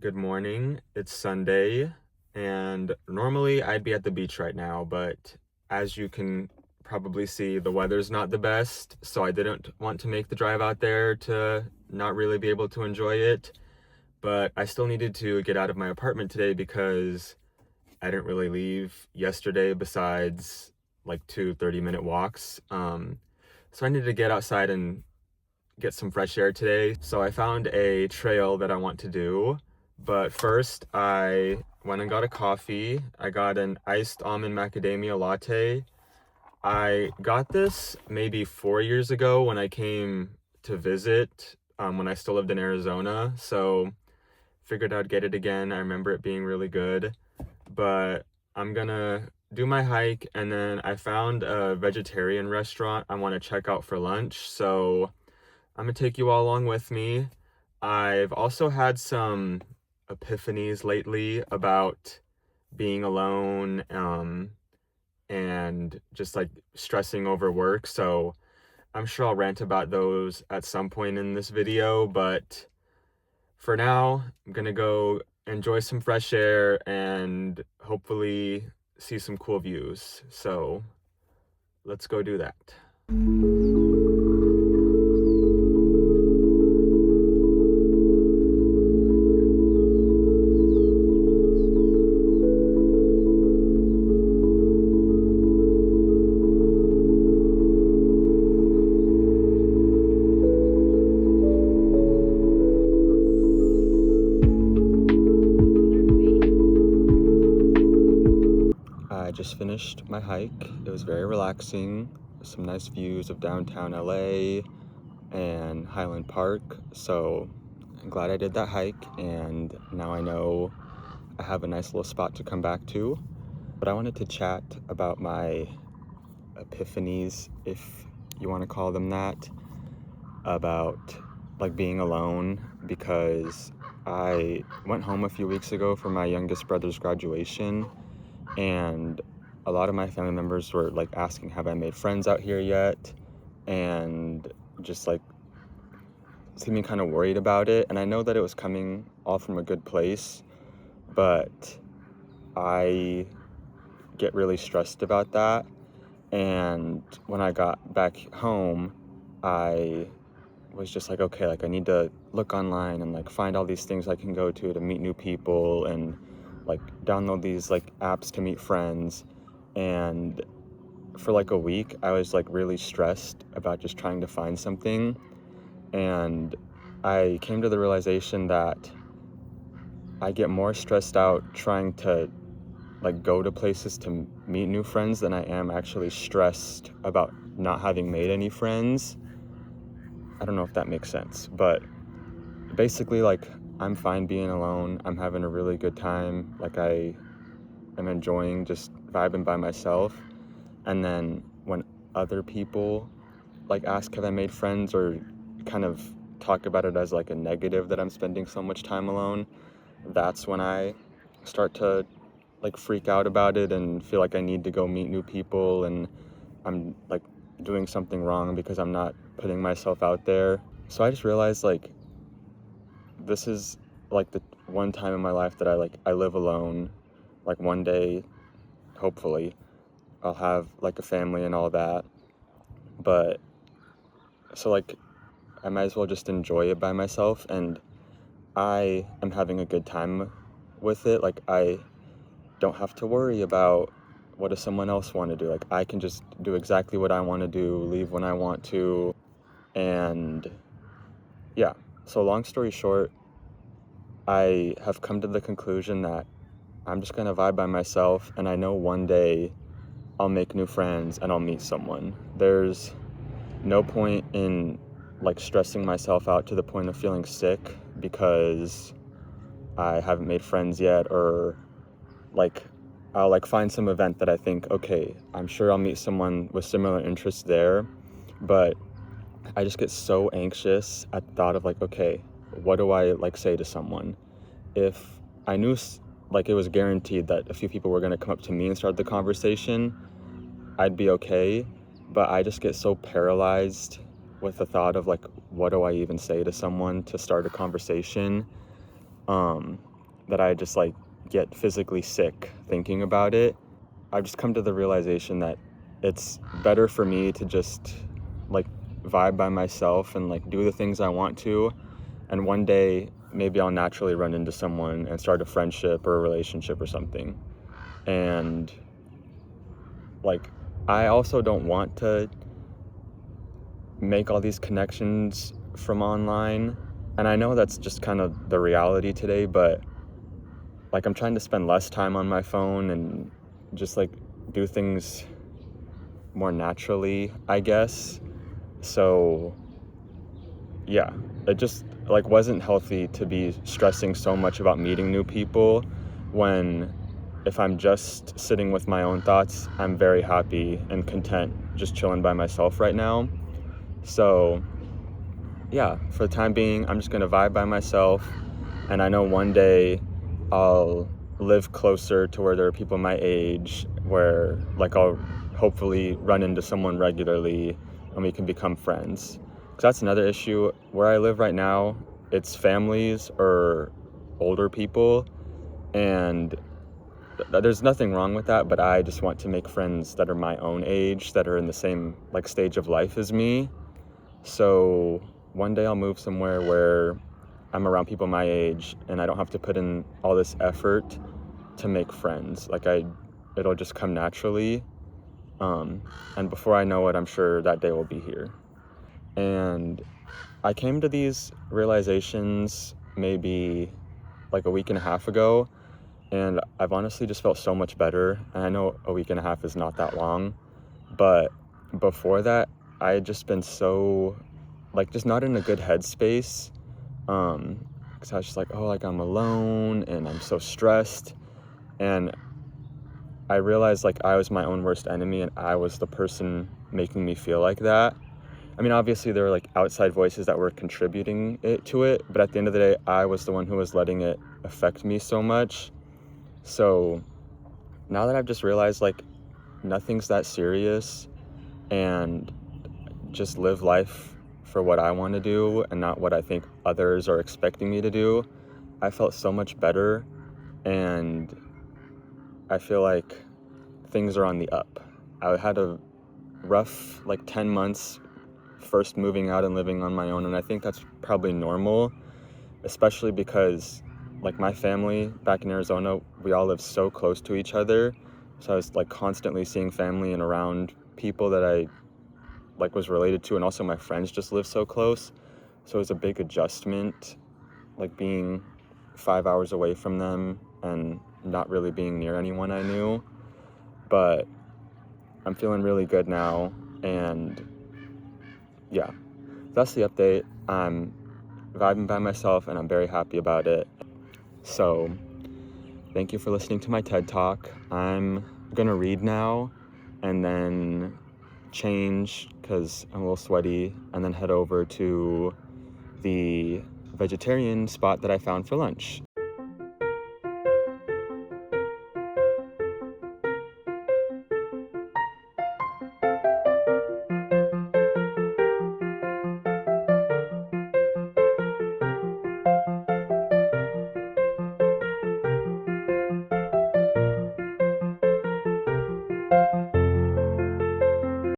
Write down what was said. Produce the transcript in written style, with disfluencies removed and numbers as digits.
Good morning. It's Sunday, and normally I'd be at the beach right now, but as you can probably see, the weather's not the best, so I didn't want to make the drive out there to not really be able to enjoy it. But I still needed to get out of my apartment today because I didn't really leave yesterday besides like two 30-minute walks. So I needed to get outside and get some fresh air today. So I found a trail that I want to do. But first, I went and got a coffee. I got an iced almond macadamia latte. I got this maybe 4 years ago when I came to visit, when I still lived in Arizona. So figured I'd get it again. I remember it being really good. But I'm gonna do my hike, and then I found a vegetarian restaurant I want to check out for lunch. So I'm gonna take you all along with me. I've also had some epiphanies lately about being alone, and just like stressing over work. So I'm sure I'll rant about those at some point in this video, but for now, I'm gonna go enjoy some fresh air and hopefully see some cool views. So let's go do that. I just finished my hike. It was very relaxing. Some nice views of downtown LA and Highland Park. So I'm glad I did that hike, and now I know I have a nice little spot to come back to. But I wanted to chat about my epiphanies, if you want to call them that, about like being alone, because I went home a few weeks ago for my youngest brother's graduation, and a lot of my family members were like asking, have I made friends out here yet? And just like seeming kind of worried about it. And I know that it was coming all from a good place, but I get really stressed about that. And when I got back home, I was just like, okay, like I need to look online and like find all these things I can go to meet new people, and like download these like apps to meet friends. And for like a week, I was like really stressed about just trying to find something. And I came to the realization that I get more stressed out trying to like go to places to meet new friends than I am actually stressed about not having made any friends. I don't know if that makes sense, but basically, like, I'm fine being alone. I'm having a really good time. Like, I am enjoying just vibing by myself. And then when other people like ask, have I made friends, or kind of talk about it as like a negative that I'm spending so much time alone, that's when I start to like freak out about it and feel like I need to go meet new people, and I'm like doing something wrong because I'm not putting myself out there. So I just realized like this is like the one time in my life that I live alone. Like one day, hopefully, I'll have like a family and all that. But so like I might as well just enjoy it by myself, and I am having a good time with it. Like I don't have to worry about what does someone else want to do. Like I can just do exactly what I want to do, leave when I want to. And yeah, so long story short, I have come to the conclusion that I'm just gonna vibe by myself, and I know one day I'll make new friends and I'll meet someone. There's no point in like stressing myself out to the point of feeling sick because I haven't made friends yet, or like I'll like find some event that I think, okay, I'm sure I'll meet someone with similar interests there, but I just get so anxious at the thought of like, okay, what do I like say to someone? If I knew like it was guaranteed that a few people were going to come up to me and start the conversation, I'd be okay. But I just get so paralyzed with the thought of like, what do I even say to someone to start a conversation? that I just like get physically sick thinking about it. I've just come to the realization that it's better for me to just like vibe by myself and like do the things I want to. And one day, maybe I'll naturally run into someone and start a friendship or a relationship or something. And like, I also don't want to make all these connections from online. And I know that's just kind of the reality today, but like, I'm trying to spend less time on my phone and just like do things more naturally, I guess. So yeah, it just like wasn't healthy to be stressing so much about meeting new people when if I'm just sitting with my own thoughts, I'm very happy and content just chilling by myself right now. So yeah, for the time being, I'm just gonna vibe by myself, and I know one day I'll live closer to where there are people my age, where like I'll hopefully run into someone regularly and we can become friends. Because that's another issue. Where I live right now, it's families or older people, and there's nothing wrong with that, but I just want to make friends that are my own age, that are in the same like stage of life as me. So one day I'll move somewhere where I'm around people my age and I don't have to put in all this effort to make friends. It'll just come naturally. And before I know it, I'm sure that day will be here. And I came to these realizations maybe like a week and a half ago, and I've honestly just felt so much better. And I know a week and a half is not that long, but before that, I had just been so like just not in a good headspace. Because I was just like, oh, like I'm alone and I'm so stressed. And I realized like I was my own worst enemy and I was the person making me feel like that. I mean, obviously there were like outside voices that were contributing to it, but at the end of the day, I was the one who was letting it affect me so much. So now that I've just realized like nothing's that serious and just live life for what I want to do and not what I think others are expecting me to do, I felt so much better, and I feel like things are on the up. I had a rough like 10 months first moving out and living on my own, and I think that's probably normal, especially because like my family back in Arizona, we all live so close to each other. So I was like constantly seeing family and around people that I like was related to, and also my friends just live so close. So it was a big adjustment, like being 5 hours away from them and not really being near anyone I knew. But I'm feeling really good now, and yeah, that's the update. I'm vibing by myself and I'm very happy about it. So thank you for listening to my TED Talk. I'm gonna read now and then change because I'm a little sweaty, and then head over to the vegetarian spot that I found for lunch.